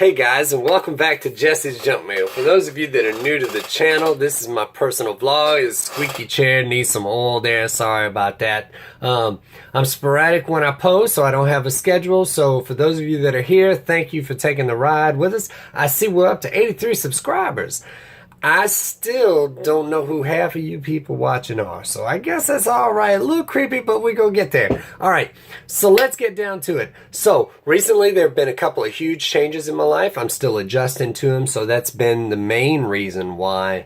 Hey guys, and welcome back to Jesse's Junk Mail. For those of you that are new to the channel, this is my personal vlog. It's squeaky chair, needs some oil there, sorry about that. I'm sporadic when I post, so I don't have a schedule. So for those of you that are here, thank you for taking the ride with us. I see we're up to 83 subscribers. I still don't know who half of you people watching are, so I guess that's all right. A little creepy, but we're going to get there. All right, so let's get down to it. So recently there have been a couple of huge changes in my life. I'm still adjusting to them, so that's been the main reason why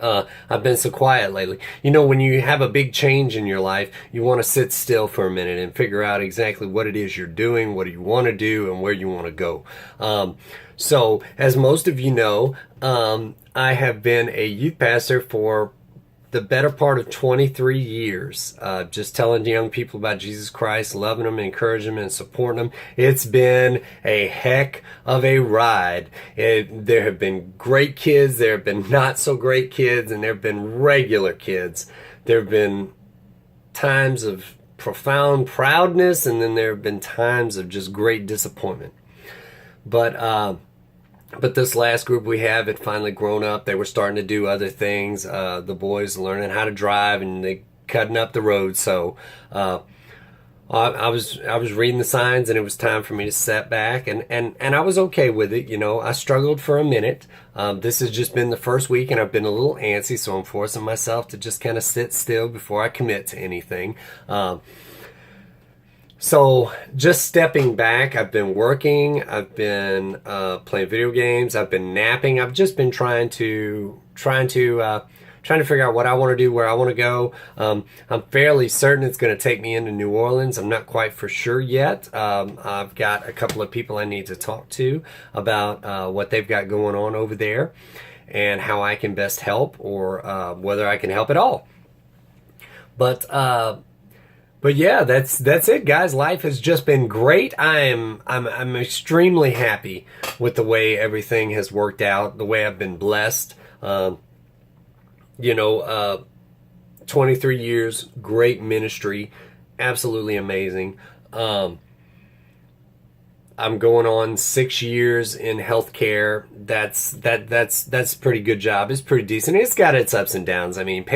I've been so quiet lately. You know, when you have a big change in your life, you want to sit still for a minute and figure out exactly what it is you're doing, what do you want to do, and where you want to go. So, as most of you know, I have been a youth pastor for the better part of 23 years, just telling young people about Jesus Christ, loving them, encouraging them, and supporting them. It's been a heck of a ride. There have been great kids, there have been not so great kids, and there have been regular kids. There have been times of profound proudness, and then there have been times of just great disappointment. But this last group we have had finally grown up. They were starting to do other things. The boys learning how to drive and they cutting up the road. So I was reading the signs and it was time for me to step back and I was okay with it. You know, I struggled for a minute. This has just been the first week and I've been a little antsy, so I'm forcing myself to just kind of sit still before I commit to anything. So just stepping back, I've been working, I've been playing video games, I've been napping. I've just been trying to figure out what I want to do, where I want to go. I'm fairly certain it's going to take me into New Orleans. I'm not quite for sure yet. I've got a couple of people I need to talk to about what they've got going on over there and how I can best help, or whether I can help at all. But yeah, that's it, guys. Life has just been great. I'm extremely happy with the way everything has worked out, the way I've been blessed. 23 years, great ministry, absolutely amazing. I'm going on 6 years in healthcare. That's a pretty good job. It's pretty decent. It's got its ups and downs. I mean,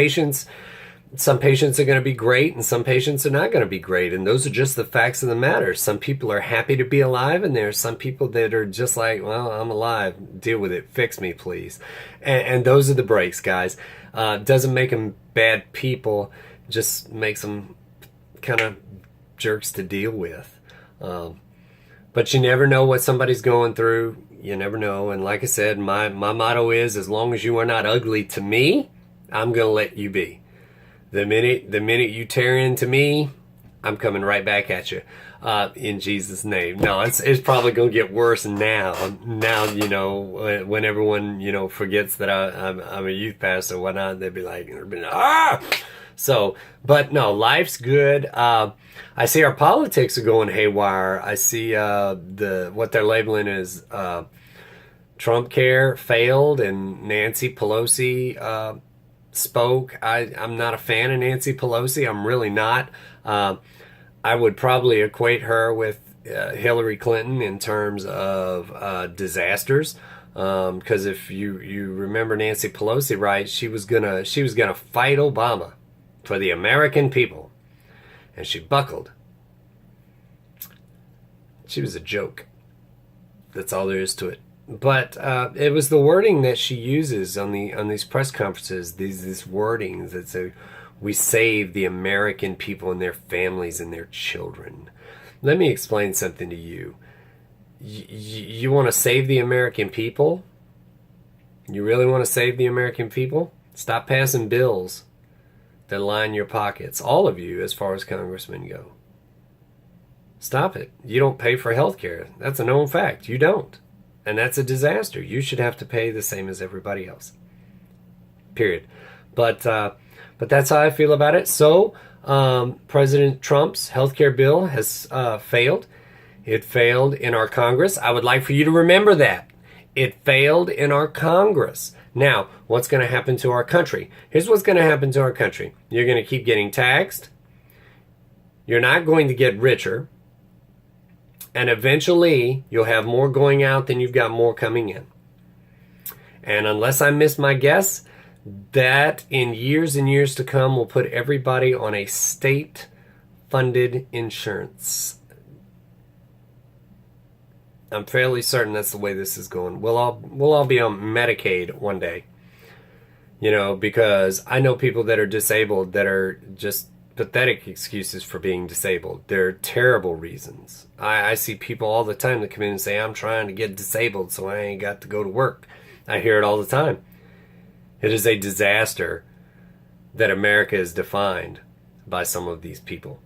some patients are going to be great and some patients are not going to be great. And those are just the facts of the matter. Some people are happy to be alive and there are some people that are just like, well, I'm alive. Deal with it. Fix me, please. And those are the breaks, guys. Doesn't make them bad people. Just makes them kind of jerks to deal with. But you never know what somebody's going through. You never know. And like I said, my motto is, as long as you are not ugly to me, I'm going to let you be. The minute you tear into me, I'm coming right back at you, in Jesus' name. No, it's probably gonna get worse now. Now, you know, when everyone, forgets that I'm a youth pastor or whatnot, they'll be like, ah. So, but no, life's good. I see our politics are going haywire. I see what they're labeling as Trump care failed, and Nancy Pelosi spoke. I'm not a fan of Nancy Pelosi. I'm really not. I would probably equate her with Hillary Clinton in terms of disasters. Because if you remember Nancy Pelosi, right, she was gonna fight Obama for the American people, and she buckled. She was a joke. That's all there is to it. But it was the wording that she uses on these press conferences. These wordings that say, "We save the American people and their families and their children." Let me explain something to you. You want to save the American people? You really want to save the American people? Stop passing bills that line your pockets. All of you, as far as congressmen go. Stop it. You don't pay for health care. That's a known fact. You don't. And that's a disaster. You should have to pay the same as everybody else. Period. But that's how I feel about it. So, President Trump's healthcare bill has failed. It failed in our Congress. I would like for you to remember that. It failed in our Congress. Now, what's going to happen to our country? Here's what's going to happen to our country. You're going to keep getting taxed. You're not going to get richer. And eventually, you'll have more going out than you've got more coming in. And unless I miss my guess, that in years and years to come will put everybody on a state-funded insurance. I'm fairly certain that's the way this is going. We'll all be on Medicaid one day. You know, because I know people that are disabled that are just pathetic excuses for being disabled. They're terrible reasons. I see people all the time that come in and say, I'm trying to get disabled so I ain't got to go to work. I hear it all the time. It is a disaster that America is defined by some of these people.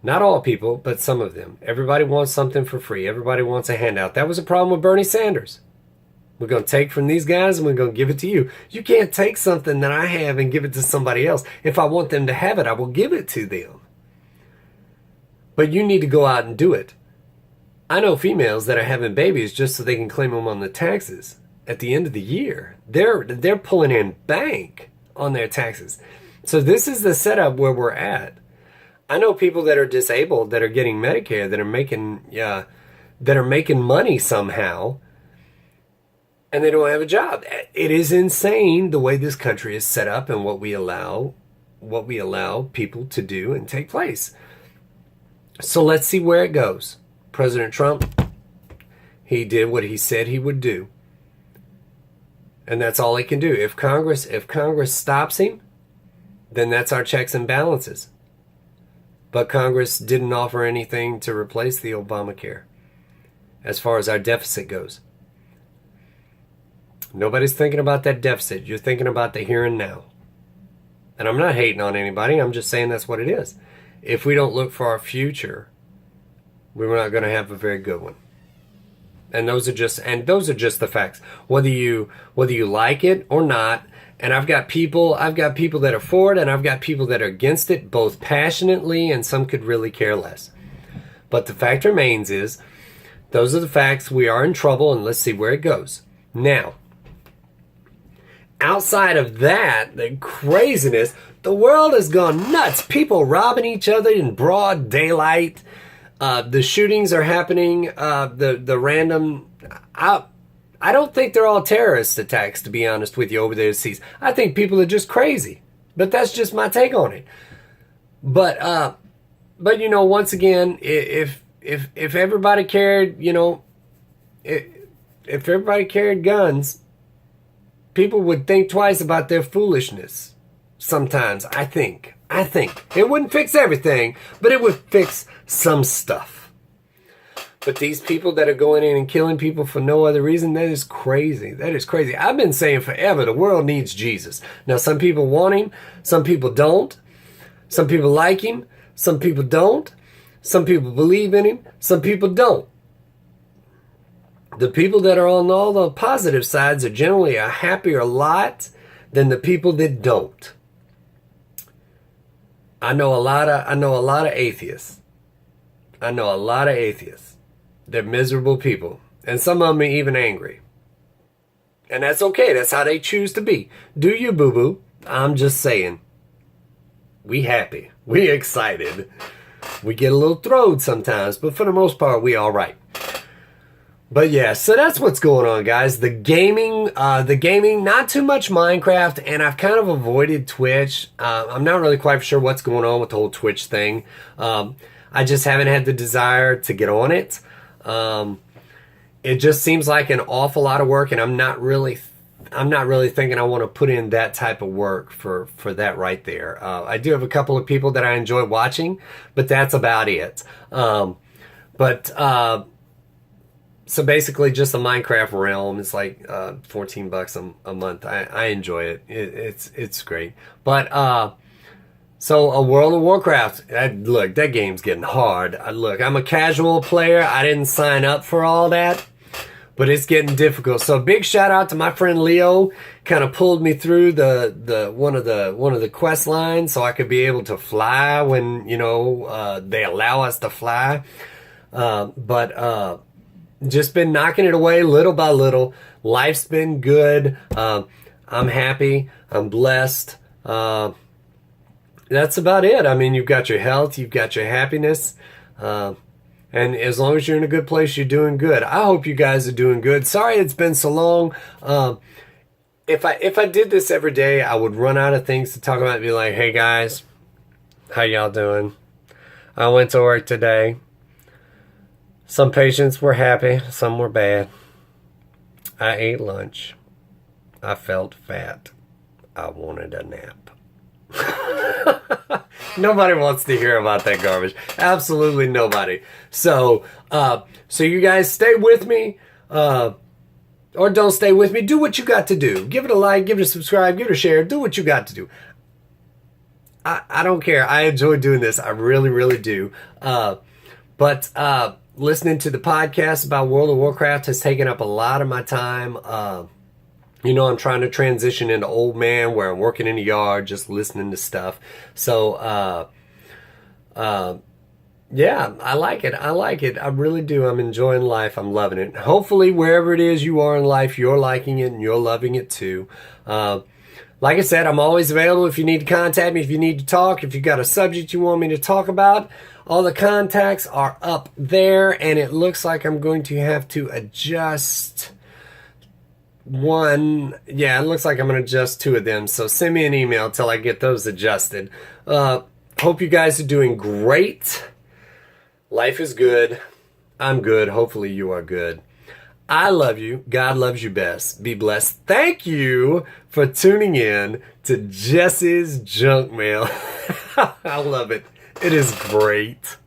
Not all people, but some of them. Everybody wants something for free. Everybody wants a handout. That was a problem with Bernie Sanders. We're going to take from these guys and we're going to give it to you. You can't take something that I have and give it to somebody else. If I want them to have it, I will give it to them. But you need to go out and do it. I know females that are having babies just so they can claim them on the taxes at the end of the year. They're pulling in bank on their taxes. So this is the setup where we're at. I know people that are disabled that are getting Medicare that are making money somehow, and they don't have a job. It is insane the way this country is set up and what we allow people to do and take place. So let's see where it goes. President Trump, he did what he said he would do. And that's all he can do. If Congress stops him, then that's our checks and balances. But Congress didn't offer anything to replace the Obamacare as far as our deficit goes. Nobody's thinking about that deficit. You're thinking about the here and now. And I'm not hating on anybody. I'm just saying that's what it is. If we don't look for our future, we're not going to have a very good one. And those are just the facts. Whether you like it or not. And I've got people that are for it, and I've got people that are against it, both passionately, and some could really care less. But the fact remains is, those are the facts. We are in trouble, and let's see where it goes. Now, outside of that, the craziness, the world has gone nuts. People robbing each other in broad daylight. The shootings are happening. The random... I don't think they're all terrorist attacks, to be honest with you, over there overseas. I think people are just crazy. But that's just my take on it. But you know, once again, if everybody carried, you know, if everybody carried guns, people would think twice about their foolishness. Sometimes, I think. It wouldn't fix everything, but it would fix some stuff. But these people that are going in and killing people for no other reason, that is crazy. That is crazy. I've been saying forever, the world needs Jesus. Now, some people want him. Some people don't. Some people like him. Some people don't. Some people believe in him. Some people don't. The people that are on all the positive sides are generally a happier lot than the people that don't. I know a lot of atheists. They're miserable people. And some of them are even angry. And that's okay. That's how they choose to be. Do you, boo-boo? I'm just saying. We happy. We excited. We get a little throwed sometimes, but for the most part, we all right. But yeah, so that's what's going on, guys. The gaming, not too much Minecraft, and I've kind of avoided Twitch. I'm not really quite sure what's going on with the whole Twitch thing. I just haven't had the desire to get on it. It just seems like an awful lot of work, and I'm not really thinking I want to put in that type of work for that right there. I do have a couple of people that I enjoy watching, but that's about it. So basically just the Minecraft realm is like $14 a month. I enjoy it. It's great. But so a World of Warcraft, look, that game's getting hard. Look, I'm a casual player. I didn't sign up for all that, but it's getting difficult. So big shout out to my friend Leo, kind of pulled me through the one of the quest lines so I could be able to fly when, you know, they allow us to fly. Just been knocking it away little by little. Life's been good. I'm happy. I'm blessed. That's about it. I mean, you've got your health, you've got your happiness. And as long as you're in a good place, you're doing good. I hope you guys are doing good. Sorry it's been so long. If I did this every day, I would run out of things to talk about and be like, hey guys, how y'all doing? I went to work today. Some patients were happy, some were bad. I ate lunch. I felt fat. I wanted a nap. Nobody wants to hear about that garbage. Absolutely nobody. So you guys stay with me, or don't stay with me. Do what you got to do. Give it a like, give it a subscribe, give it a share. Do what you got to do. I don't care. I enjoy doing this. I really, really do. But listening to the podcast about World of Warcraft has taken up a lot of my time. I'm trying to transition into old man where I'm working in the yard, just listening to stuff. So, yeah, I like it. I like it. I really do. I'm enjoying life. I'm loving it. Hopefully, wherever it is you are in life, you're liking it and you're loving it too. Like I said, I'm always available if you need to contact me, if you need to talk, if you got a subject you want me to talk about. All the contacts are up there, and it looks like I'm going to have to adjust one. Yeah, it looks like I'm going to adjust two of them. So send me an email till I get those adjusted. Hope you guys are doing great. Life is good. I'm good. Hopefully you are good. I love you. God loves you best. Be blessed. Thank you for tuning in to Jesse's Junk Mail. I love it. It is great.